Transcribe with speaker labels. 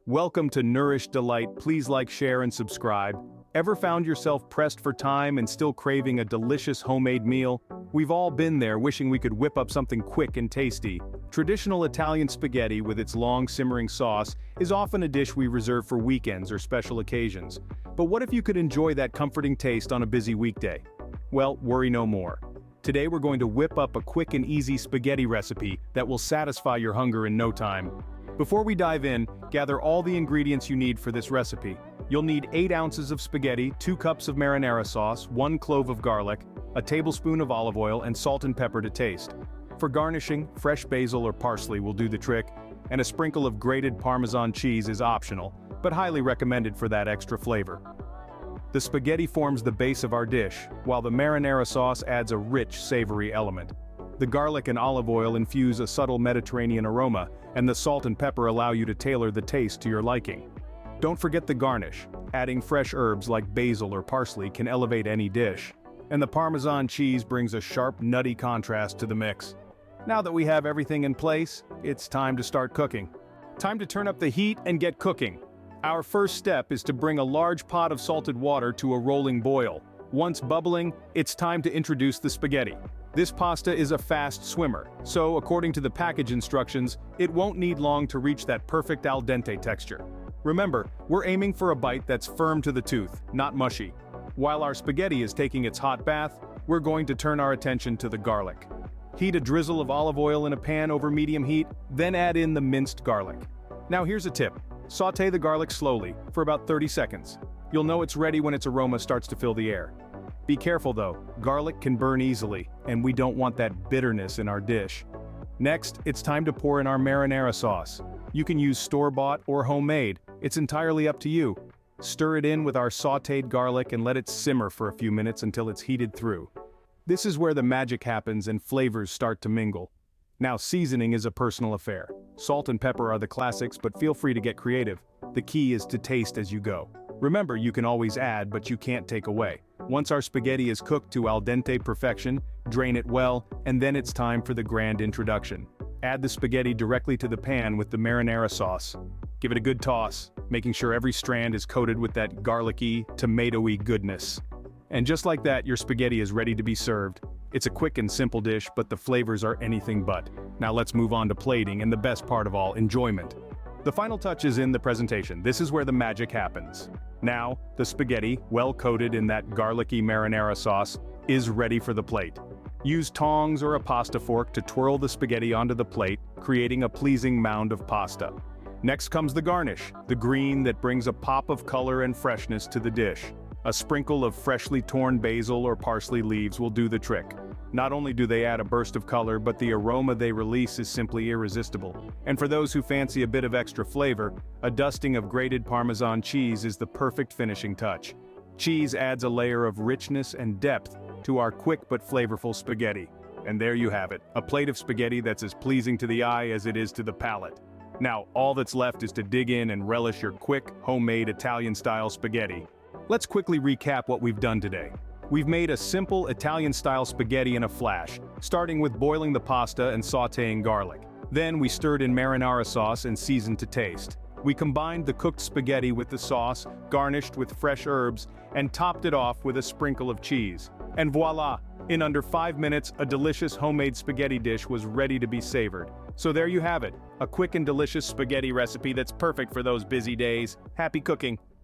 Speaker 1: Welcome to Nourish Delight. Please like, share, and subscribe. Ever found yourself pressed for time and still craving a delicious homemade meal? We've all been there, wishing we could whip up something quick and tasty. Traditional Italian spaghetti with its long simmering sauce is often a dish we reserve for weekends or special occasions. But what if you could enjoy that comforting taste on a busy weekday? Well, worry no more. Today we're going to whip up a quick and easy spaghetti recipe that will satisfy your hunger in no time. Before we dive in, gather all the ingredients you need for this recipe. You'll need 8 ounces of spaghetti, 2 cups of marinara sauce, 1 clove of garlic, a tablespoon of olive oil, and salt and pepper to taste. For garnishing, fresh basil or parsley will do the trick, and a sprinkle of grated Parmesan cheese is optional, but highly recommended for that extra flavor. The spaghetti forms the base of our dish, while the marinara sauce adds a rich, savory element. The garlic and olive oil infuse a subtle Mediterranean aroma, and the salt and pepper allow you to tailor the taste to your liking. Don't forget the garnish. Adding fresh herbs like basil or parsley can elevate any dish. And the Parmesan cheese brings a sharp, nutty contrast to the mix. Now that we have everything in place, it's time to start cooking. Time to turn up the heat and get cooking. Our first step is to bring a large pot of salted water to a rolling boil. Once bubbling, it's time to introduce the spaghetti. This pasta is a fast swimmer, so according to the package instructions, it won't need long to reach that perfect al dente texture. Remember, we're aiming for a bite that's firm to the tooth, not mushy. While our spaghetti is taking its hot bath, we're going to turn our attention to the garlic. Heat a drizzle of olive oil in a pan over medium heat, then add in the minced garlic. Now here's a tip. Sauté the garlic slowly, for about 30 seconds. You'll know it's ready when its aroma starts to fill the air. Be careful though, garlic can burn easily, and we don't want that bitterness in our dish. Next, it's time to pour in our marinara sauce. You can use store-bought or homemade, it's entirely up to you. Stir it in with our sautéed garlic and let it simmer for a few minutes until it's heated through. This is where the magic happens and flavors start to mingle. Now seasoning is a personal affair. Salt and pepper are the classics, but feel free to get creative. The key is to taste as you go. Remember, you can always add, but you can't take away. Once our spaghetti is cooked to al dente perfection, drain it well, and then it's time for the grand introduction. Add the spaghetti directly to the pan with the marinara sauce. Give it a good toss, making sure every strand is coated with that garlicky, tomatoey goodness. And just like that, your spaghetti is ready to be served. It's a quick and simple dish, but the flavors are anything but. Now let's move on to plating and the best part of all, enjoyment. The final touch is in the presentation. This is where the magic happens. Now, the spaghetti, well coated in that garlicky marinara sauce, is ready for the plate. Use tongs or a pasta fork to twirl the spaghetti onto the plate, creating a pleasing mound of pasta. Next comes the garnish, the green that brings a pop of color and freshness to the dish. A sprinkle of freshly torn basil or parsley leaves will do the trick. Not only do they add a burst of color, but the aroma they release is simply irresistible. And for those who fancy a bit of extra flavor, a dusting of grated Parmesan cheese is the perfect finishing touch. Cheese adds a layer of richness and depth to our quick but flavorful spaghetti. And there you have it, a plate of spaghetti that's as pleasing to the eye as it is to the palate. Now, all that's left is to dig in and relish your quick, homemade Italian-style spaghetti. Let's quickly recap what we've done today. We've made a simple Italian-style spaghetti in a flash, starting with boiling the pasta and sautéing garlic. Then we stirred in marinara sauce and seasoned to taste. We combined the cooked spaghetti with the sauce, garnished with fresh herbs, and topped it off with a sprinkle of cheese. And voila! In under 5 minutes, a delicious homemade spaghetti dish was ready to be savored. So there you have it, a quick and delicious spaghetti recipe that's perfect for those busy days. Happy cooking!